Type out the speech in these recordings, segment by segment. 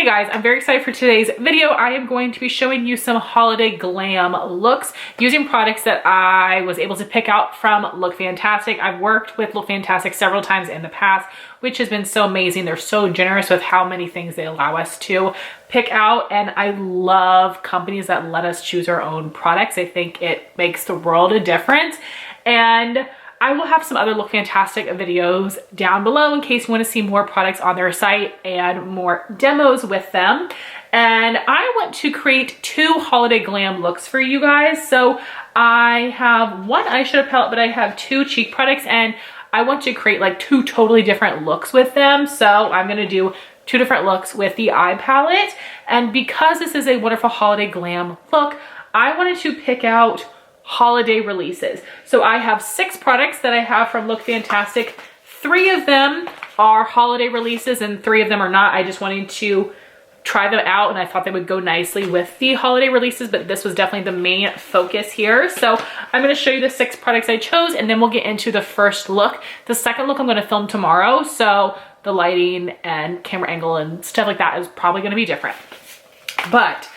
Hey guys, I'm very excited for today's video. I am going to be showing you some holiday glam looks using products that I was able to pick out from LookFantastic. I've worked with LookFantastic several times in the past, which has been so amazing. They're so generous with how many things they allow us to pick out, and I love companies that let us choose our own products. I think it makes the world a difference, and I will have some other LookFantastic videos down below in case you want to see more products on their site and more demos with them. And I want to create two holiday glam looks for you guys. So I have one eyeshadow palette, but I have two cheek products, and I want to create like two totally different looks with them. So I'm going to do two different looks with the eye palette. And because this is a wonderful holiday glam look, I wanted to pick out holiday releases. So I have 6 products that I have from LookFantastic. 3 of them are holiday releases and 3 of them are not. I just wanted to try them out and I thought they would go nicely with the holiday releases, but this was definitely the main focus here. So I'm going to show you the 6 products I chose, and then we'll get into the first look. The second look I'm going to film tomorrow, so the lighting and camera angle and stuff like that is probably going to be different. But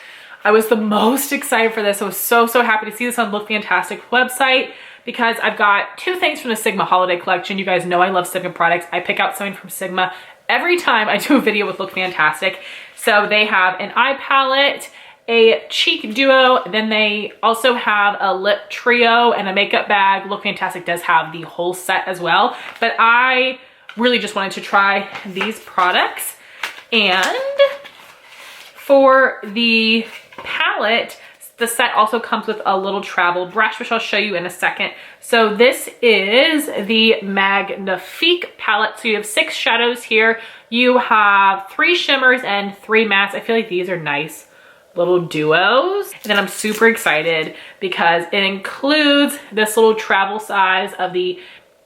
I was the most excited for this. I was so happy to see this on LookFantastic website because I've got 2 things from the Sigma holiday collection. You guys know I love Sigma products. I pick out something from Sigma every time I do a video with LookFantastic. So they have an eye palette, a cheek duo, then they also have a lip trio and a makeup bag. LookFantastic does have the whole set as well, but I really just wanted to try these products. And for the palette, the set also comes with a little travel brush, which I'll show you in a second. So this is the Magnifique palette. So you have 6 shadows here. You have 3 shimmers and 3 mattes. I feel like these are nice little duos. And then I'm super excited because it includes this little travel size of the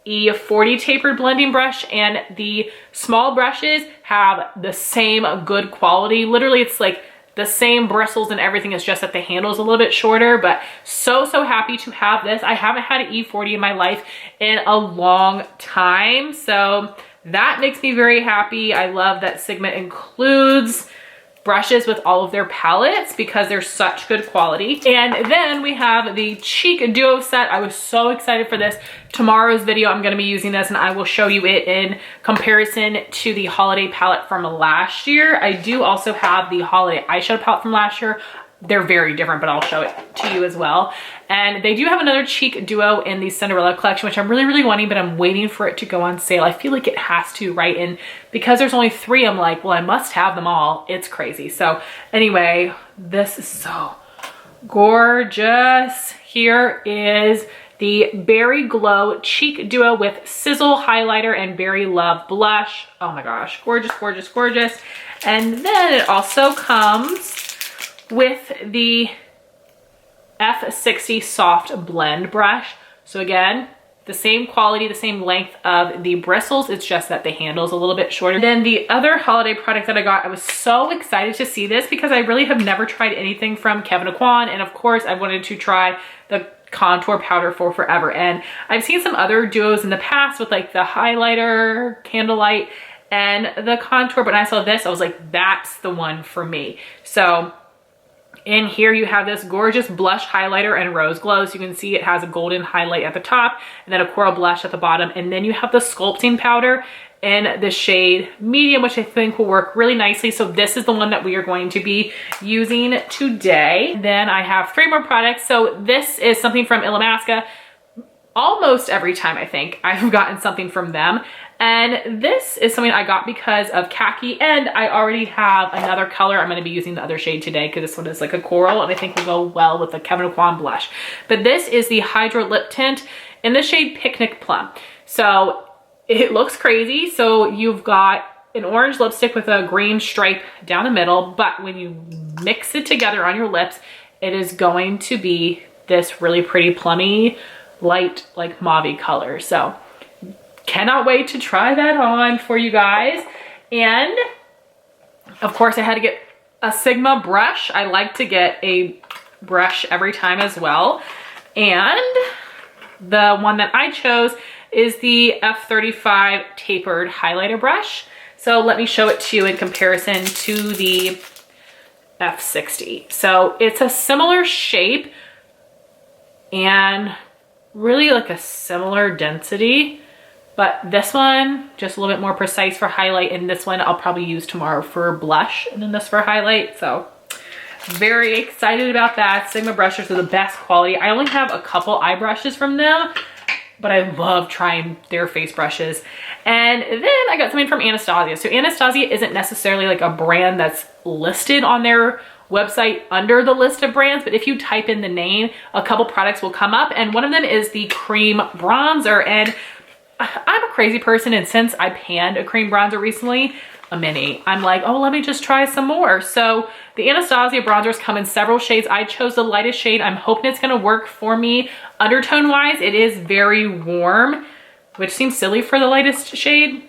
E40 tapered blending brush, and the small brushes have the same good quality. Literally, it's like the same bristles and everything, is just that the handle is a little bit shorter, but so happy to have this. I haven't had an E40 in my life in a long time, so that makes me very happy. I love that Sigma includes brushes with all of their palettes because they're such good quality. And then we have the cheek duo set. I was so excited for this. Tomorrow's video I'm going to be using this and I will show you it in comparison to the holiday palette from last year. I do also have the holiday eyeshadow palette from last year. They're very different, but I'll show it to you as well. And they do have another cheek duo in the Cinderella collection, which I'm really wanting, but I'm waiting for it to go on sale. I feel like it has to, right? And because there's only 3, I'm like, well, I must have them all. It's crazy. So anyway, this is so gorgeous. Here is the Berry Glow Cheek Duo with Sizzle Highlighter and Berry Love Blush. Oh my gosh, gorgeous. And then it also comes with the F60 Soft Blend Brush. So again, the same quality, the same length of the bristles, it's just that the handle's a little bit shorter. Then the other holiday product that I got, I was so excited to see this because I really have never tried anything from Kevyn, and of course I wanted to try the contour powder for forever. And I've seen some other duos in the past with like the highlighter, candlelight, and the contour, but when I saw this, I was like, that's the one for me. So in here you have this gorgeous blush highlighter and rose glow. So you can see it has a golden highlight at the top and then a coral blush at the bottom. And then you have the sculpting powder in the shade medium, which I think will work really nicely. So this is the one that we are going to be using today. Then I have 3 more products. So this is something from Illamasqua. Almost every time I think I've gotten something from them. And this is something I got because of khaki, and I already have another color. I'm going to be using the other shade today because this one is like a coral and I think will go well with the Kevyn blush. But this is the Hydra lip tint in the shade Picnic Plum. So it looks crazy. So you've got an orange lipstick with a green stripe down the middle, but when you mix it together on your lips, it is going to be this really pretty plummy, light, like mauve color. So cannot wait to try that on for you guys. And of course I had to get a Sigma brush. I like to get a brush every time as well. And the one that I chose is the F35 tapered highlighter brush. So let me show it to you in comparison to the F60. So it's a similar shape and really like a similar density, but this one just a little bit more precise for highlight, and this one I'll probably use tomorrow for blush and then this for highlight. So very excited about that. Sigma brushes are the best quality. I only have a couple eye brushes from them, but I love trying their face brushes. And then I got something from Anastasia. So Anastasia isn't necessarily like a brand that's listed on their website under the list of brands, but if you type in the name, a couple products will come up, and one of them is the cream bronzer. And I'm a crazy person, and since I panned a cream bronzer recently, a mini, I'm like, oh, let me just try some more. So the Anastasia bronzers come in several shades. I chose the lightest shade. I'm hoping it's gonna work for me. Undertone wise, it is very warm, which seems silly for the lightest shade,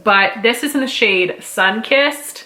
but this is in the shade Sunkissed.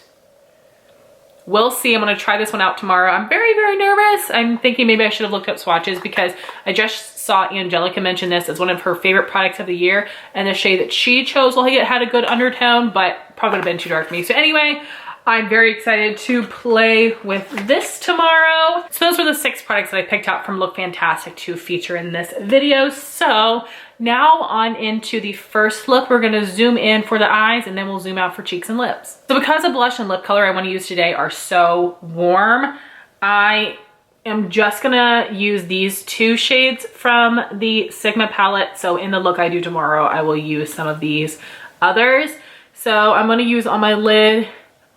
We'll see. I'm gonna try this one out tomorrow. I'm very, very nervous. I'm thinking maybe I should have looked up swatches because I just saw Angelica mention this as one of her favorite products of the year, and the shade that she chose, well, it had a good undertone, but probably would have been too dark for me. So anyway, I'm very excited to play with this tomorrow. So those were the 6 products that I picked out from LookFantastic to feature in this video. So now on into the first look. We're gonna zoom in for the eyes, and then we'll zoom out for cheeks and lips. So because the blush and lip color I wanna use today are so warm, I am just gonna use these 2 shades from the Sigma palette. So in the look I do tomorrow, I will use some of these others. So I'm gonna use on my lid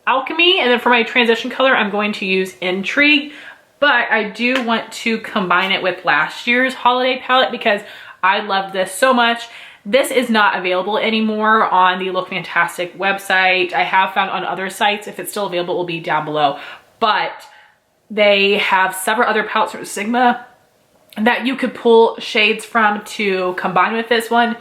Alchemy, and then for my transition color, I'm going to use Intrigue. But I do want to combine it with last year's holiday palette because I love this so much. This is not available anymore on the LookFantastic website. I have found on other sites. If it's still available, it will be down below. But they have several other palettes from Sigma that you could pull shades from to combine with this one.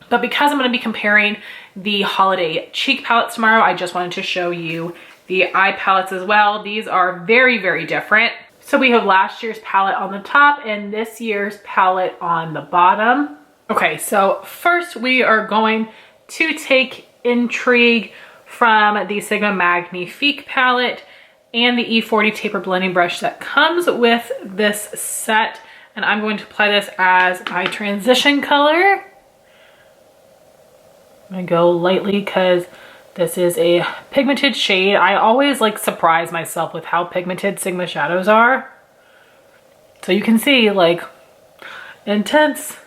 But because I'm going to be comparing the holiday cheek palettes tomorrow, I just wanted to show you the eye palettes as well. These are very, very different. So we have last year's palette on the top and this year's palette on the bottom. Okay, so first we are going to take Intrigue from the Sigma Magnifique palette and the E40 taper blending brush that comes with this set. And I'm going to apply this as my transition color. I'm gonna go lightly because this is a pigmented shade. I always like surprise myself with how pigmented Sigma shadows are. So you can see like intense.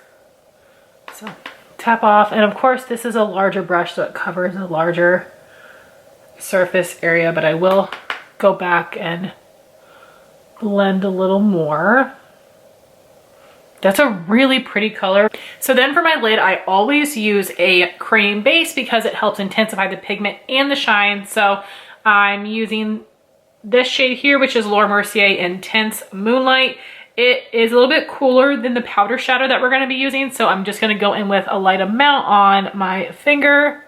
So tap off, and of course this is a larger brush so it covers a larger surface area, but I will go back and blend a little more. That's a really pretty color. So then for my lid, I always use a cream base because it helps intensify the pigment and the shine. So I'm using this shade here, which is Laura Mercier Intense Moonlight. It is a little bit cooler than the powder shadow that we're gonna be using. So I'm just gonna go in with a light amount on my finger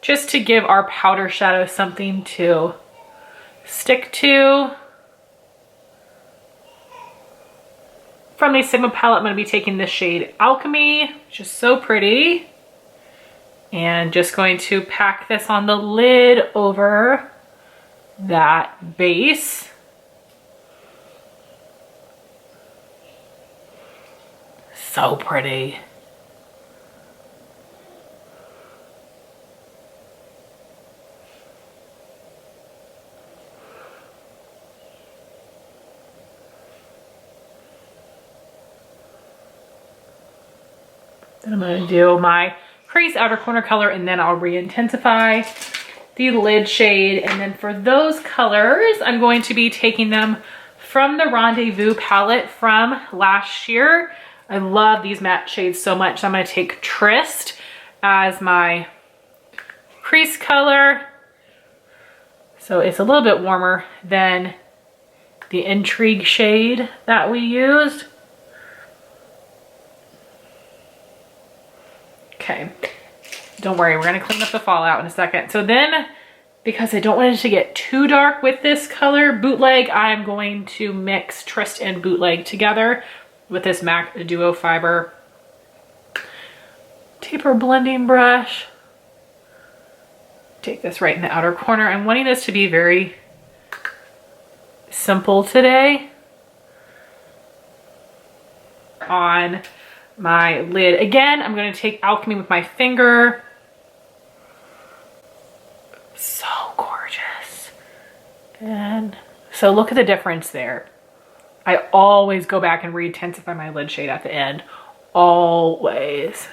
just to give our powder shadow something to stick to. From the Sigma palette, I'm going to be taking this shade Alchemy, which is so pretty. And just going to pack this on the lid over that base. So pretty. Then I'm going to do my crease outer corner color, and then I'll re-intensify the lid shade. And then for those colors, I'm going to be taking them from the Rendezvous palette from last year. I love these matte shades so much. So I'm going to take Tryst as my crease color. So it's a little bit warmer than the Intrigue shade that we used. Okay, don't worry, we're gonna clean up the fallout in a second. So then, because I don't want it to get too dark with this color, Bootleg, I'm going to mix Tryst and Bootleg together with this MAC Duo Fiber taper blending brush. Take this right in the outer corner. I'm wanting this to be very simple today. On my lid. Again, I'm going to take Alchemy with my finger. So gorgeous. And so look at the difference there. I always go back and re-intensify my lid shade at the end. Always.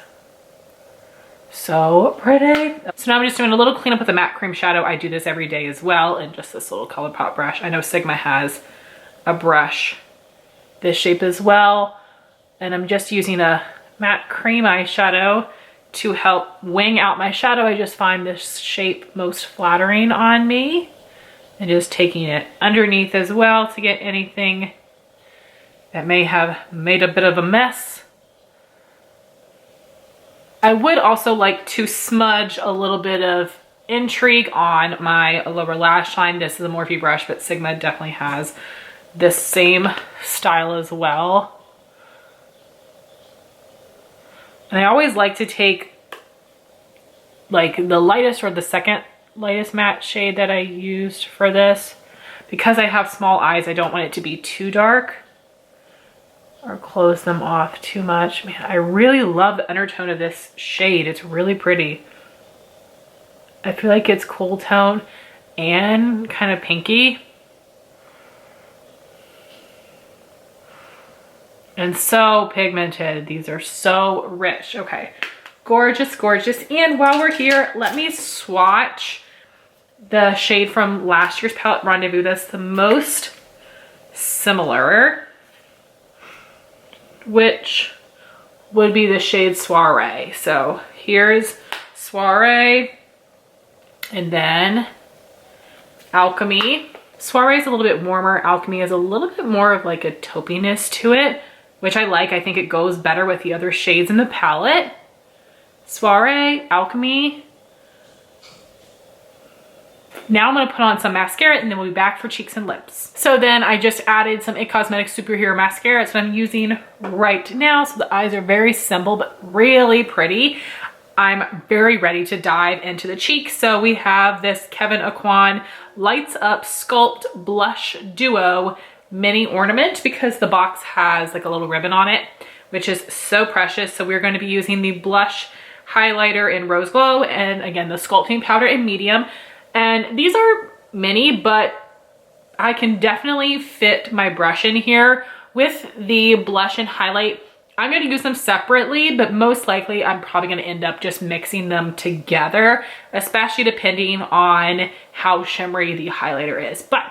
So pretty. So now I'm just doing a little cleanup with the matte cream shadow. I do this every day as well, and just this little ColourPop brush. I know Sigma has a brush this shape as well. And I'm just using a matte cream eyeshadow to help wing out my shadow. I just find this shape most flattering on me. And just taking it underneath as well to get anything that may have made a bit of a mess. I would also like to smudge a little bit of intrigue on my lower lash line. This is a Morphe brush, but Sigma definitely has this same style as well. And I always like to take like the lightest or the second lightest matte shade that I used for this. Because I have small eyes, I don't want it to be too dark or close them off too much. Man, I really love the undertone of this shade. It's really pretty. I feel like it's cool tone and kind of pinky. And so pigmented. These are so rich. Okay, gorgeous, gorgeous. And while we're here, let me swatch the shade from last year's palette, Rendezvous, that's the most similar, which would be the shade Soiree. So here's Soiree, and then Alchemy. Soiree is a little bit warmer. Alchemy is a little bit more of like a taupiness to it, which I like. I think it goes better with the other shades in the palette. Soiree, Alchemy. Now I'm gonna put on some mascara and then we'll be back for cheeks and lips. So then I just added some IT Cosmetics Superhero Mascara. That's what I'm using right now. So the eyes are very simple, but really pretty. I'm very ready to dive into the cheeks. So we have this Kevyn Aucoin Lights Up Sculpt Blush Duo Mini Ornament, because the box has like a little ribbon on it, which is so precious. So we're going to be using the blush highlighter in Rose Glow, and again, the sculpting powder in medium. And these are mini, but I can definitely fit my brush in here with the blush and highlight. I'm going to use them separately, but most likely I'm probably going to end up just mixing them together, especially depending on how shimmery the highlighter is. But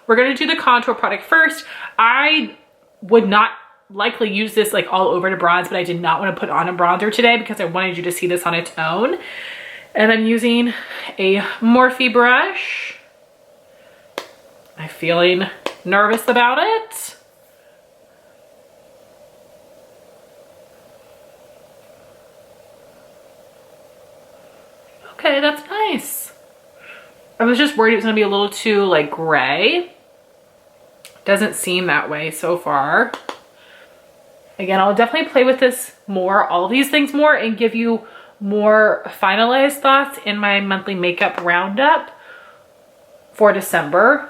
we're going to do the contour product first. I would not likely use this like all over to bronze, but I did not want to put on a bronzer today because I wanted you to see this on its own. And I'm using a Morphe brush. I'm feeling nervous about it. Okay, that's nice. I was just worried it was gonna be a little too like gray. Doesn't seem that way so far. Again, I'll definitely play with this more, all of these things more, and give you more finalized thoughts in my monthly makeup roundup for December.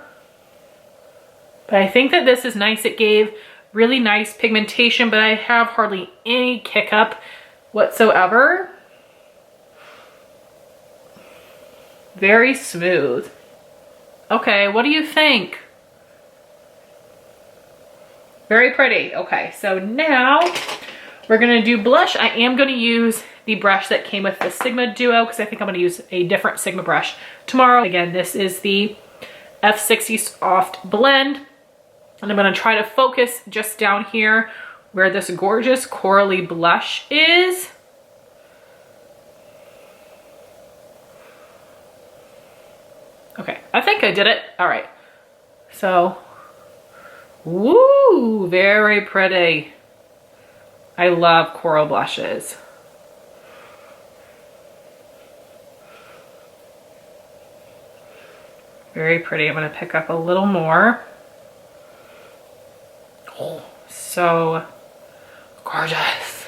But I think that this is nice. It gave really nice pigmentation, but I have hardly any kick up whatsoever. Very smooth. Okay, what do you think? Very pretty. Okay, so now we're gonna do blush. I am gonna use the brush that came with the Sigma Duo because I think I'm gonna use a different Sigma brush tomorrow. Again, this is the F60 Soft Blend. And I'm gonna try to focus just down here where this gorgeous corally blush is. Okay, I think I did it. All right, so, woo, very pretty. I love coral blushes. Very pretty. I'm gonna pick up a little more. Oh, so gorgeous.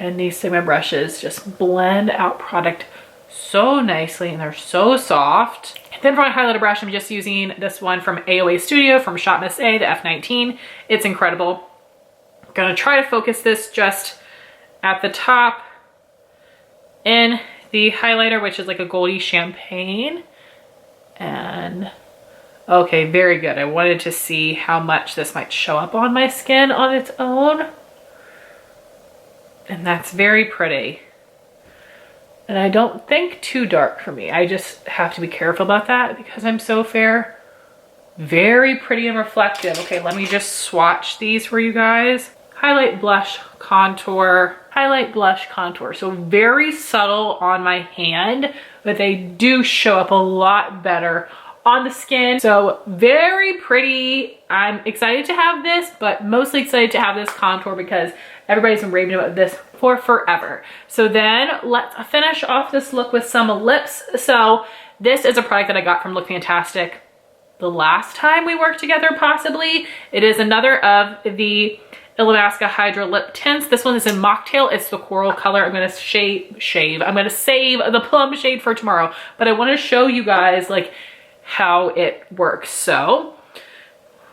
And these Sigma brushes just blend out product so nicely, and they're so soft. And then for my highlighter brush, I'm just using this one from AOA Studio from Shot Miss A, the F19. It's incredible. I'm gonna try to focus this just at the top in the highlighter, which is like a goldy champagne. And okay, very good. I wanted to see how much this might show up on my skin on its own. And that's very pretty. And I don't think too dark for me. I just have to be careful about that because I'm so fair. Very pretty and reflective. Okay, let me just swatch these for you guys. Highlight, blush, contour, highlight, blush, contour. So very subtle on my hand, but they do show up a lot better on the skin. So very pretty. I'm excited to have this, but mostly excited to have this contour because everybody's been raving about this for forever. So then let's finish off this look with some lips. So this is a product that I got from LookFantastic the last time we worked together, possibly. It is another of the Illamasqua Hydra lip tints. This one is in Mocktail. It's the coral color. I'm gonna I'm gonna save the plum shade for tomorrow, but I wanna show you guys like how it works. So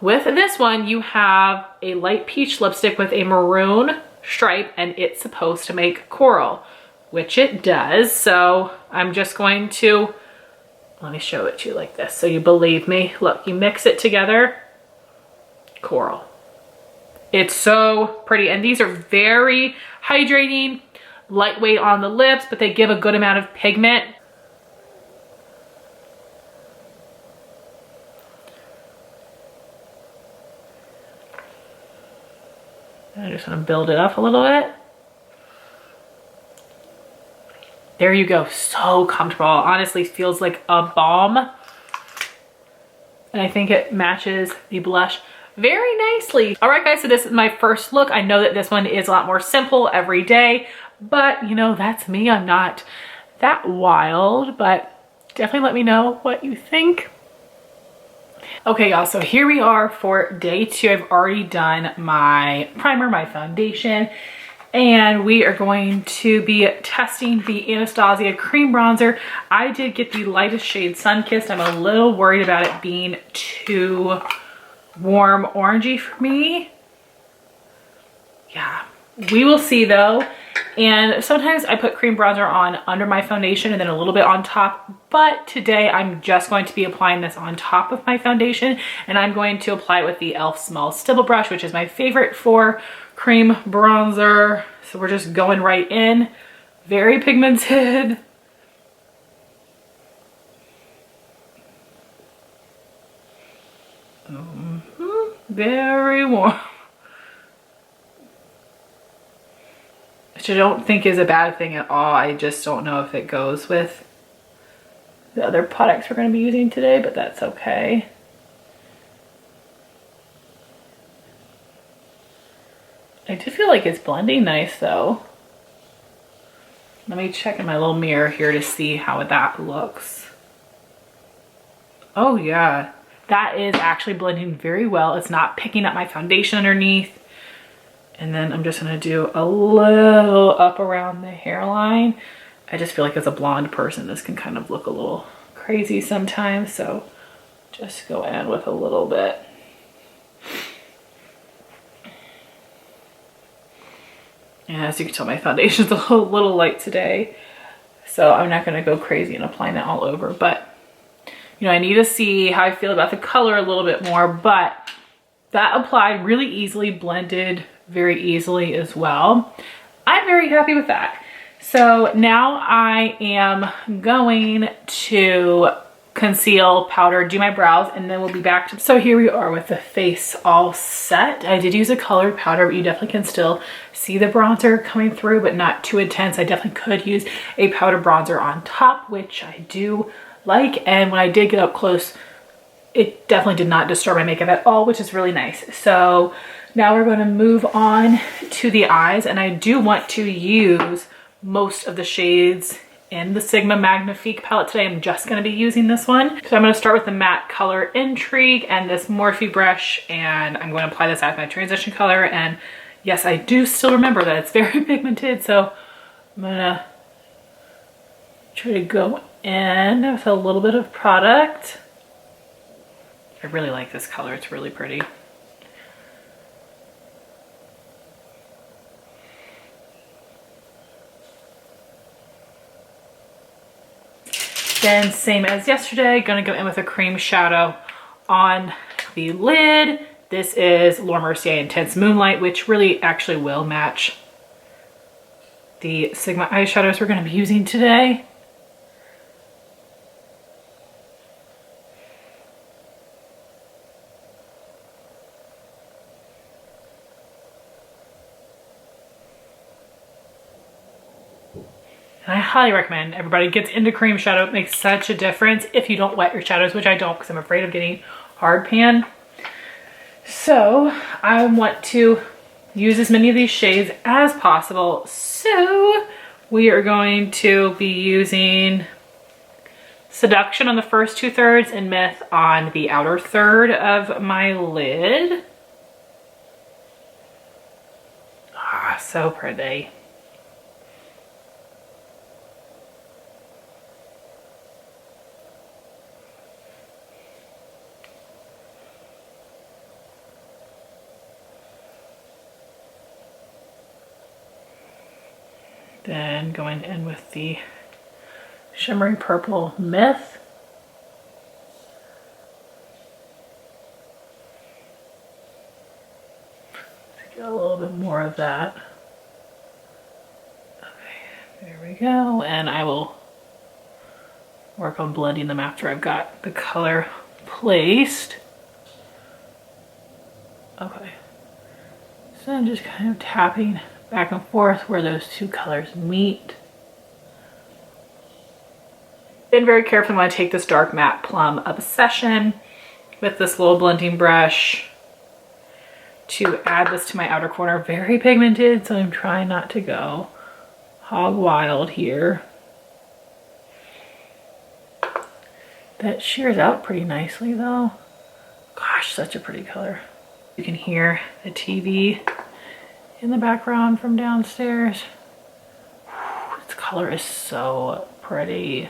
with this one, you have a light peach lipstick with a maroon stripe, and it's supposed to make coral, which it does. So I'm just going to, let me show it to you like this so you believe me. Look, you mix it together, coral. It's so pretty, and these are very hydrating, lightweight on the lips, but they give a good amount of pigment. I just want to build it up a little bit. There you go. So comfortable. Honestly, feels like a balm. And I think it matches the blush very nicely. All right, guys, so this is my first look. I know that this one is a lot more simple every day, but you know, that's me. I'm not that wild, but definitely let me know what you think. Okay, y'all, so here we are for day 2. I've already done my primer, my foundation, and we are going to be testing the Anastasia cream bronzer. I did get the lightest shade, Sunkissed. I'm a little worried about it being too warm orangey for me. Yeah, we will see though. And sometimes I put cream bronzer on under my foundation and then a little bit on top, but today I'm just going to be applying this on top of my foundation, and I'm going to apply it with the e.l.f. Small Stipple Brush, which is my favorite for cream bronzer. So we're just going right in. Very pigmented. Very warm. Which I don't think is a bad thing at all. I just don't know if it goes with the other products we're going to be using today, but that's okay. I do feel like it's blending nice though. Let me check in my little mirror here to see how that looks. Oh yeah, that is actually blending very well. It's not picking up my foundation underneath. And then I'm just gonna do a little up around the hairline. I just feel like as a blonde person, this can kind of look a little crazy sometimes. So just go in with a little bit. And as you can tell, my foundation is a little light today. So I'm not gonna go crazy and applying that all over. But, you know, I need to see how I feel about the color a little bit more. But that applied really easily, blended very easily as well. I'm very happy with that. So now I am going to conceal, powder, do my brows, and then we'll be back to, so here we are with the face all set. I did use a colored powder, but you definitely can still see the bronzer coming through, but not too intense. I definitely could use a powder bronzer on top, which I do like. And when I did get up close, it definitely did not disturb my makeup at all, which is really nice. So now we're going to move on to the eyes, and I do want to use most of the shades in the Sigma Magnifique palette today. I'm just going to be using this one. So I'm going to start with the matte color Intrigue and this Morphe brush, and I'm going to apply this as my transition color. And yes, I do still remember that it's very pigmented, so I'm gonna try to go in with a little bit of product. I really like this color, it's really pretty. Then same as yesterday, gonna go in with a cream shadow on the lid. This is Laura Mercier Intense Moonlight, which really actually will match the Sigma eyeshadows we're gonna be using today. And I highly recommend everybody gets into cream shadow. It makes such a difference if you don't wet your shadows, which I don't because I'm afraid of getting hard pan. So I want to use as many of these shades as possible. So we are going to be using Seduction on the first 2/3 and Myth on the outer third of my lid. Ah, so pretty. Then going in with the shimmery purple Myth. Get a little bit more of that. Okay, there we go. And I will work on blending them after I've got the color placed. Okay, so I'm just kind of tapping back and forth where those two colors meet. Been very careful when I take this dark matte Plum Obsession with this little blending brush to add this to my outer corner. Very pigmented, so I'm trying not to go hog wild here. That shears out pretty nicely though. Gosh, such a pretty color. You can hear the TV in the background from downstairs. This color is so pretty.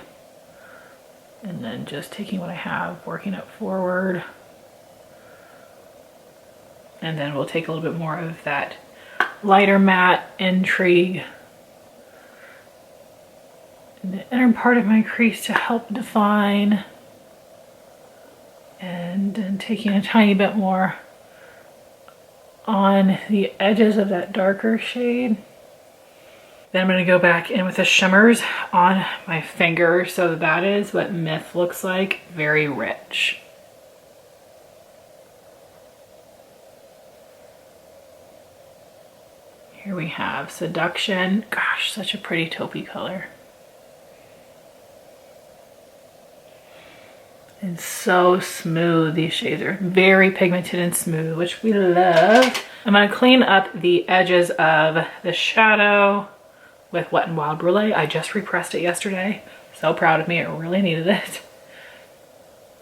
And then just taking what I have, working it forward. And then we'll take a little bit more of that lighter matte Intrigue in the inner part of my crease to help define. And then taking a tiny bit more on the edges of that darker shade. Then I'm going to go back in with the shimmers on my finger, so that is what Myth looks like, very rich. Here we have Seduction. Gosh, such a pretty taupey color. And so smooth. These shades are very pigmented and smooth, which we love. I'm going to clean up the edges of the shadow with Wet n Wild Brulee. I just repressed it yesterday. So proud of me. I really needed it.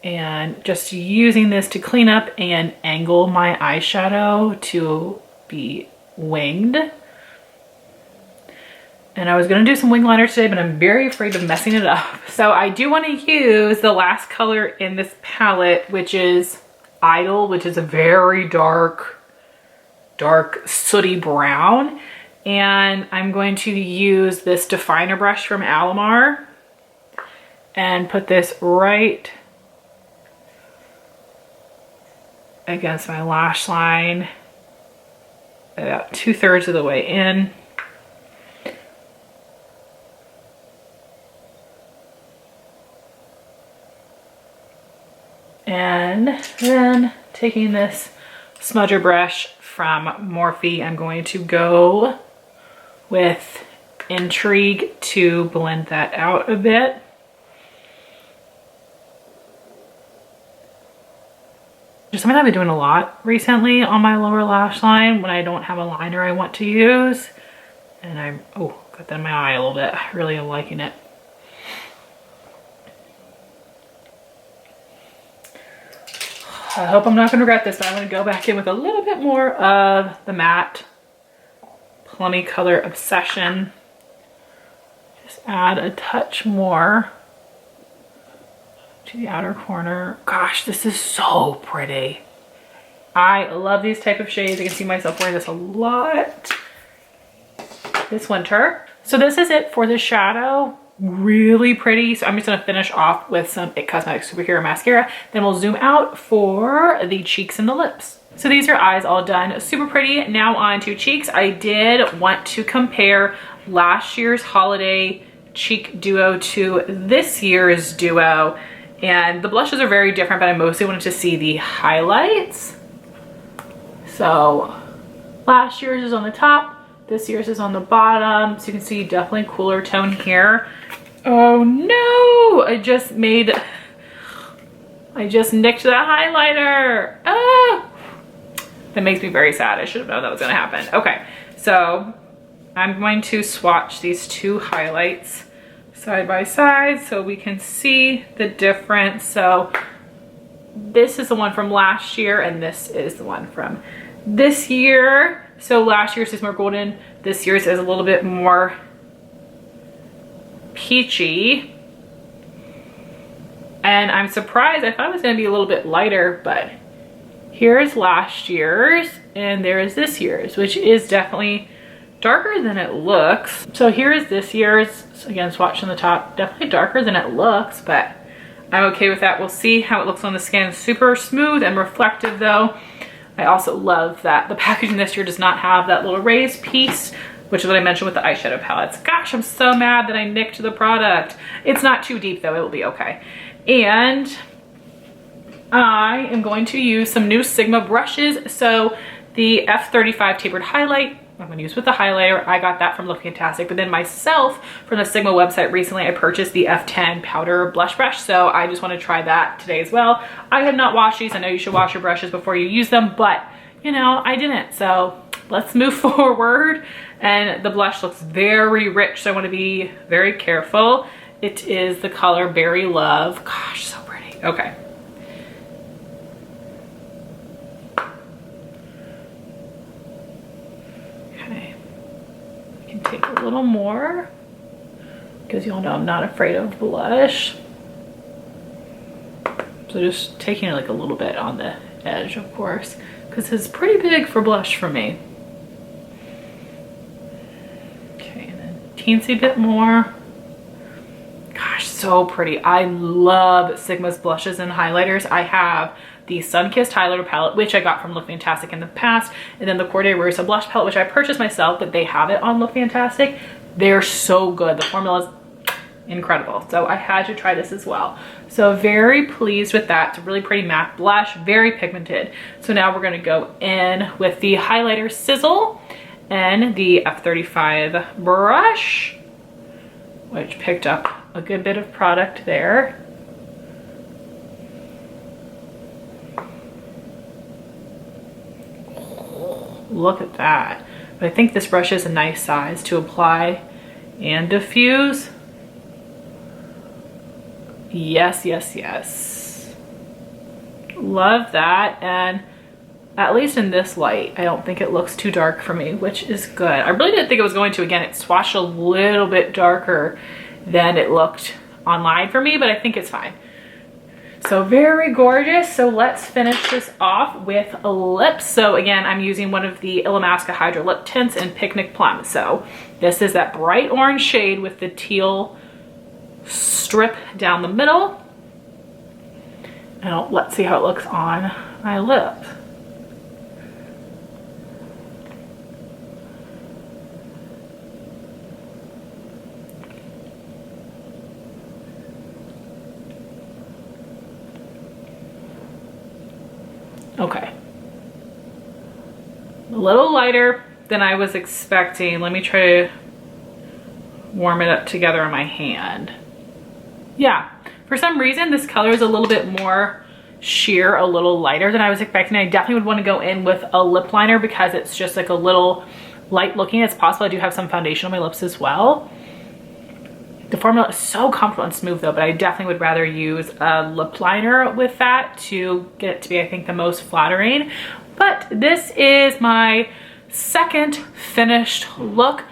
And just using this to clean up and angle my eyeshadow to be winged. And I was gonna do some wing liner today, but I'm very afraid of messing it up. So I do wanna use the last color in this palette, which is Idol, which is a very dark sooty brown. And I'm going to use this definer brush from Alamar and put this right against my lash line, about 2/3 of the way in. And then taking this smudger brush from Morphe, I'm going to go with Intrigue to blend that out a bit. Just something I've been doing a lot recently on my lower lash line when I don't have a liner I want to use. And I'm, oh, got that in my eye a little bit. I really am liking it. I hope I'm not going to regret this, but I'm going to go back in with a little bit more of the matte Plummy Color Obsession. Just add a touch more to the outer corner. Gosh, this is so pretty. I love these type of shades. I can see myself wearing this a lot this winter. So this is it for the shadow. Really pretty. So I'm just gonna finish off with some IT Cosmetics Superhero Mascara. Then we'll zoom out for the cheeks and the lips. So these are eyes all done. Super pretty. Now on to cheeks. I did want to compare last year's holiday cheek duo to this year's duo. And the blushes are very different, but I mostly wanted to see the highlights. So last year's is on the top. This year's is on the bottom. So you can see definitely cooler tone here. Oh no, I just nicked that highlighter. Ah, that makes me very sad. I should have known that was gonna happen. Okay, so I'm going to swatch these two highlights side by side so we can see the difference. So this is the one from last year and this is the one from this year. So last year's is more golden, this year's is a little bit more peachy. And I'm surprised, I thought it was gonna be a little bit lighter, but here's last year's and there is this year's, which is definitely darker than it looks. So here is this year's. So again, swatch on the top, definitely darker than it looks, but I'm okay with that. We'll see how it looks on the skin. Super smooth and reflective though. I also love that the packaging this year does not have that little raised piece, which is what I mentioned with the eyeshadow palettes. Gosh, I'm so mad that I nicked the product. It's not too deep though, it will be okay. And I am going to use some new Sigma brushes. So the F35 Tapered Highlight, I'm gonna use with the highlighter. I got that from LookFantastic, but then myself from the Sigma website recently, I purchased the F10 Powder Blush Brush. So I just wanna try that today as well. I have not washed these. I know you should wash your brushes before you use them, but you know, I didn't. So let's move forward. And the blush looks very rich, so I wanna be very careful. It is the color Berry Love. Gosh, so pretty. Okay. Take a little more because y'all know I'm not afraid of blush. So just taking like a little bit on the edge, of course, because it's pretty big for blush for me. Okay, and then teensy bit more. Gosh, so pretty. I love Sigma's blushes and highlighters. I have the Sunkissed highlighter palette, which I got from LookFantastic in the past, and then the Corday Rosa blush palette, which I purchased myself, but they have it on LookFantastic. They're so good. The formula is incredible. So I had to try this as well. So very pleased with that. It's a really pretty matte blush, very pigmented. So now we're gonna go in with the highlighter Sizzle and the F35 brush, which picked up a good bit of product there. Look at that. But I think this brush is a nice size to apply and diffuse. Yes, yes, yes. Love that. And at least in this light, I don't think it looks too dark for me, which is good. I really didn't think it was going to. Again, it swatched a little bit darker than it looked online for me, but I think it's fine. So very gorgeous. So let's finish this off with lips. So again, I'm using one of the Illamasqua Hydra lip tints in Picnic Plum. So this is that bright orange shade with the teal strip down the middle. And let's see how it looks on my lip. Okay, a little lighter than I was expecting. Let me try to warm it up together on my hand. Yeah, for some reason this color is a little bit more sheer, a little lighter than I was expecting. I definitely would want to go in with a lip liner because it's just like a little light looking. It's possible I do have some foundation on my lips as well. The formula is so comfortable and smooth though, but I definitely would rather use a lip liner with that to get it to be, I think, the most flattering. But this is my second finished look.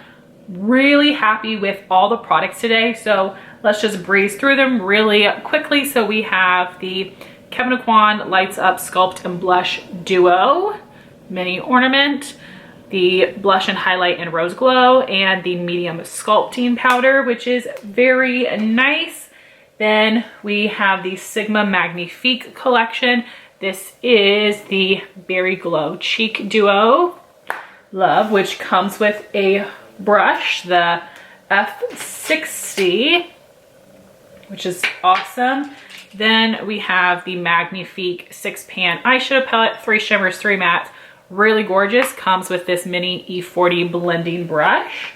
Really happy with all the products today, so let's just breeze through them really quickly. So we have the Kevyn Aucoin Lights Up Sculpt and Blush Duo mini ornament, the blush and highlight in Rose Glow, and the medium sculpting powder, which is very nice. Then we have the Sigma Magnifique collection. This is the Berry Glow Cheek Duo. Love, which comes with a brush, the F60, which is awesome. Then we have the Magnifique 6-pan eyeshadow palette, 3 shimmers, 3 mattes. Really gorgeous. Comes with this mini E40 blending brush.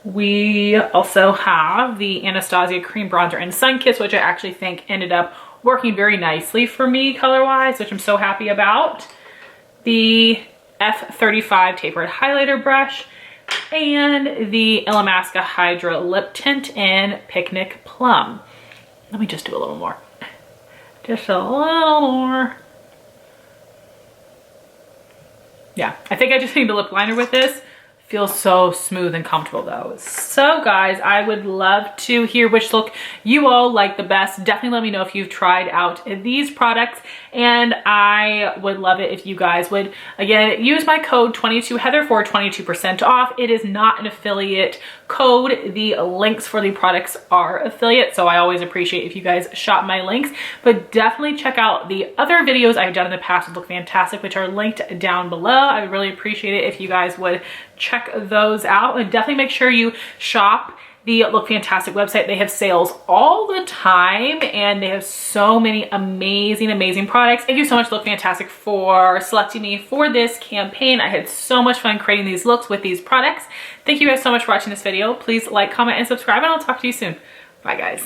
We also have the Anastasia cream bronzer in Sunkissed, which I actually think ended up working very nicely for me color-wise, which I'm so happy about. The F35 tapered highlighter brush, and the Illamasqua Hydra lip tint in Picnic Plum. Let me just do a little more. Just a little more. Yeah, I think I just need the lip liner with this. Feels so smooth and comfortable though. So guys, I would love to hear which look you all like the best. Definitely let me know if you've tried out these products, and I would love it if you guys would, again, use my code 22Heather for 22% off. It is not an affiliate code. The links for the products are affiliate, so I always appreciate if you guys shop my links, but definitely check out the other videos I've done in the past with LookFantastic, which are linked down below. I would really appreciate it if you guys would check those out, and definitely make sure you shop the LookFantastic website. They have sales all the time, and they have so many amazing products. Thank you so much, LookFantastic, for selecting me for this campaign. I had so much fun creating these looks with these products. Thank you guys so much for watching this video. Please like, comment, and subscribe, and I'll talk to you soon. Bye guys.